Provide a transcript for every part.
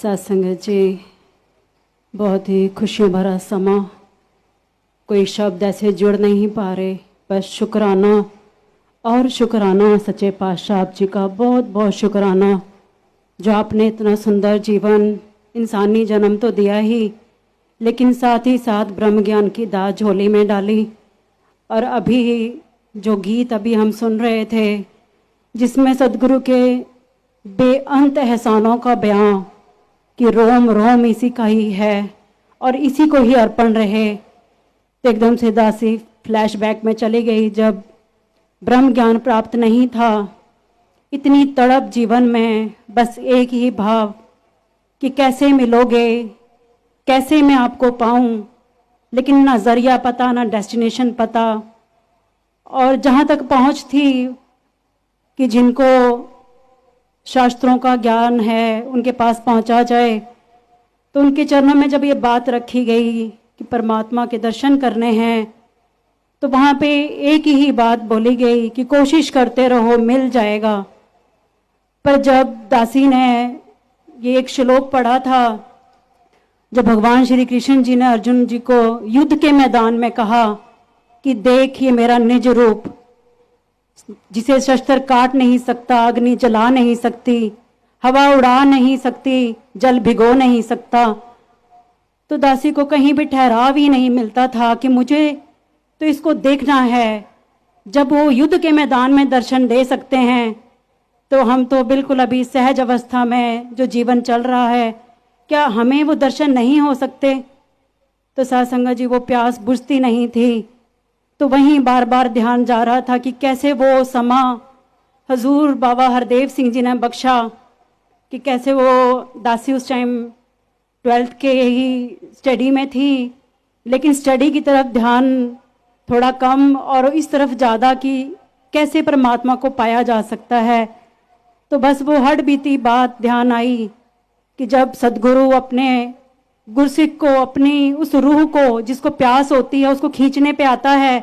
सत्संग जी, बहुत ही खुशियों भरा समा। कोई शब्द ऐसे जुड़ नहीं पा रहे, बस शुक्राना और शुक्राना सच्चे पातशाह आप जी का बहुत बहुत शुक्राना, जो आपने इतना सुंदर जीवन इंसानी जन्म तो दिया ही, लेकिन साथ ही साथ ब्रह्म ज्ञान की दात झोली में डाली। और अभी जो गीत अभी हम सुन रहे थे, जिसमें सदगुरु के बेअंत एहसानों का बयां कि रोम रोम इसी का ही है और इसी को ही अर्पण रहे, तो एकदम से दासी फ्लैशबैक में चली गई। जब ब्रह्म ज्ञान प्राप्त नहीं था, इतनी तड़प जीवन में, बस एक ही भाव कि कैसे मिलोगे, कैसे मैं आपको पाऊं, लेकिन ना जरिया पता ना डेस्टिनेशन पता। और जहाँ तक पहुँच थी कि जिनको शास्त्रों का ज्ञान है उनके पास पहुंचा जाए, तो उनके चरणों में जब ये बात रखी गई कि परमात्मा के दर्शन करने हैं, तो वहाँ पे एक ही बात बोली गई कि कोशिश करते रहो, मिल जाएगा। पर जब दासी ने ये एक श्लोक पढ़ा था, जब भगवान श्री कृष्ण जी ने अर्जुन जी को युद्ध के मैदान में कहा कि देख ये मेरा निज रूप, जिसे शस्त्र काट नहीं सकता, अग्नि जला नहीं सकती, हवा उड़ा नहीं सकती, जल भिगो नहीं सकता, तो दासी को कहीं भी ठहराव ही नहीं मिलता था कि मुझे तो इसको देखना है। जब वो युद्ध के मैदान में दर्शन दे सकते हैं, तो हम तो बिल्कुल अभी सहज अवस्था में जो जीवन चल रहा है, क्या हमें वो दर्शन नहीं हो सकते? तो सत्संग जी, वो प्यास बुझती नहीं थी। तो वहीं बार बार ध्यान जा रहा था कि कैसे वो समा हजूर बाबा हरदेव सिंह जी ने बख्शा, कि कैसे वो दासी उस टाइम 12th के ही स्टडी में थी, लेकिन स्टडी की तरफ ध्यान थोड़ा कम और इस तरफ ज़्यादा कि कैसे परमात्मा को पाया जा सकता है। तो बस वो हट बीती बात ध्यान आई कि जब सदगुरु अपने गुरसिख को, अपनी उस रूह को जिसको प्यास होती है, उसको खींचने पे आता है,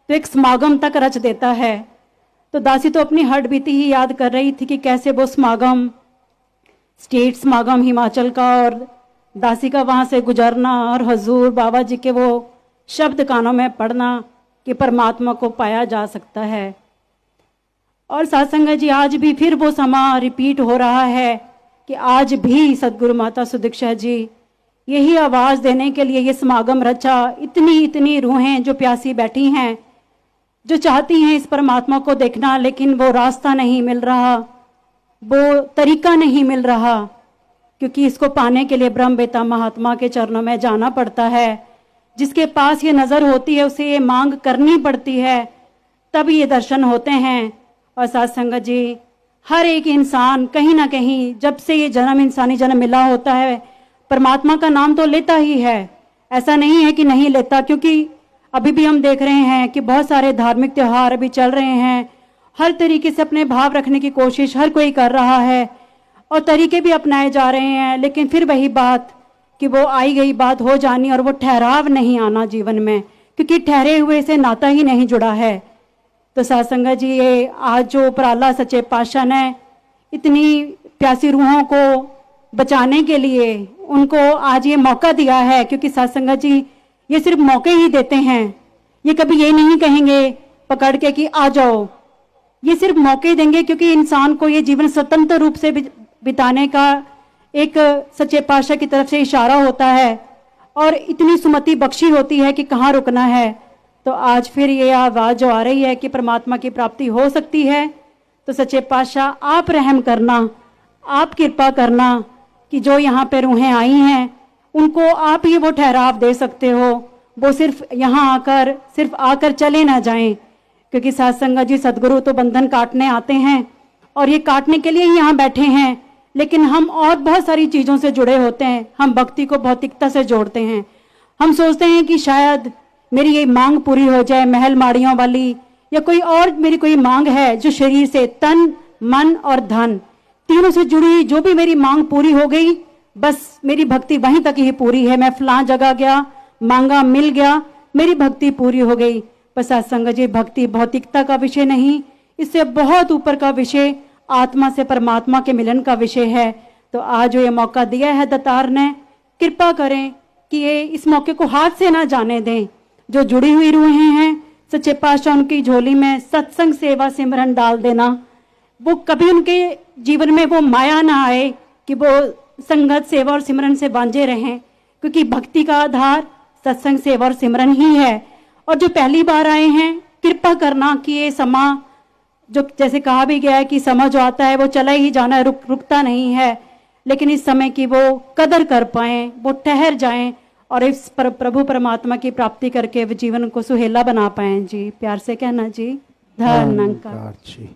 तो एक समागम तक रच देता है। तो दासी तो अपनी हट बीती ही याद कर रही थी कि कैसे वो समागम, स्टेट समागम हिमाचल का, और दासी का वहाँ से गुजरना और हजूर बाबा जी के वो शब्द कानों में पढ़ना कि परमात्मा को पाया जा सकता है। और सत्संग जी, आज भी फिर वो समा रिपीट हो रहा है कि आज भी सदगुरु माता सुदीक्षा जी यही आवाज़ देने के लिए ये समागम रचा। इतनी इतनी रूहें जो प्यासी बैठी हैं, जो चाहती हैं इस परमात्मा को देखना, लेकिन वो रास्ता नहीं मिल रहा, वो तरीका नहीं मिल रहा, क्योंकि इसको पाने के लिए ब्रह्म बेता महात्मा के चरणों में जाना पड़ता है। जिसके पास ये नज़र होती है उसे ये मांग करनी पड़ती है, तब ये दर्शन होते हैं। और सत्संग जी, हर एक इंसान कहीं ना कहीं जब से ये जन्म, इंसानी जन्म मिला होता है, परमात्मा का नाम तो लेता ही है, ऐसा नहीं है कि नहीं लेता। क्योंकि अभी भी हम देख रहे हैं कि बहुत सारे धार्मिक त्यौहार अभी चल रहे हैं, हर तरीके से अपने भाव रखने की कोशिश हर कोई कर रहा है और तरीके भी अपनाए जा रहे हैं, लेकिन फिर वही बात कि वो आई गई बात हो जानी और वो ठहराव नहीं आना जीवन में, क्योंकि ठहरे हुए से नाता ही नहीं जुड़ा है। तो सत्संग जी, ये आज जो उपराला सच्चे पातशाह ने इतनी प्यासी रूहों को बचाने के लिए उनको आज ये मौका दिया है, क्योंकि सत्संग जी ये सिर्फ मौके ही देते हैं, ये कभी ये नहीं कहेंगे पकड़ के कि आ जाओ, ये सिर्फ मौके देंगे, क्योंकि इंसान को ये जीवन स्वतंत्र रूप से बिताने का एक सच्चे पातशाह की तरफ से इशारा होता है और इतनी सुमति बख्शी होती है कि कहाँ रुकना है। तो आज फिर ये आवाज़ जो आ रही है कि परमात्मा की प्राप्ति हो सकती है, तो सच्चे पातशाह आप रहम करना, आप कृपा करना कि जो यहाँ पे रूहें आई हैं उनको आप ही वो ठहराव दे सकते हो, वो सिर्फ यहाँ आकर सिर्फ आकर चले ना जाएं। क्योंकि सत्संग जी, सदगुरु तो बंधन काटने आते हैं और ये काटने के लिए ही यहाँ बैठे हैं, लेकिन हम और बहुत सारी चीज़ों से जुड़े होते हैं। हम भक्ति को भौतिकता से जोड़ते हैं, हम सोचते हैं कि शायद मेरी ये मांग पूरी हो जाए, महल माड़ियों वाली, या कोई और मेरी कोई मांग है जो शरीर से, तन मन और धन तीनों से जुड़ी, जो भी मेरी मांग पूरी हो गई, बस मेरी भक्ति वहीं तक ही पूरी है। मैं फलां जगह गया, मांगा, मिल गया, मेरी भक्ति पूरी हो गई। पर सत्संग जी, भक्ति भौतिकता का विषय नहीं, इससे बहुत ऊपर का विषय आत्मा से परमात्मा के मिलन का विषय है। तो आज जो ये मौका दिया है दातार ने, कृपा करें कि ये इस मौके को हाथ से ना जाने दें। जो जुड़ी हुई रूहें हैं, सच्चे पातशाह उनकी झोली में सत्संग सेवा सिमरन डाल देना। वो कभी उनके जीवन में वो माया ना आए कि वो संगत सेवा और सिमरन से वांझे रहें, क्योंकि भक्ति का आधार सत्संग सेवा और सिमरन ही है। और जो पहली बार आए हैं, कृपा करना कि ये समा, जो जैसे कहा भी गया है कि समा जो आता है वो चला ही जाना है, रुकता नहीं है, लेकिन इस समय की वो कदर कर पाएं, वो ठहर जाएं और इस प्रभु परमात्मा की प्राप्ति करके वो जीवन को सुहेला बना पाएं। जी प्यार से कहना जी। धन्यवाद जी।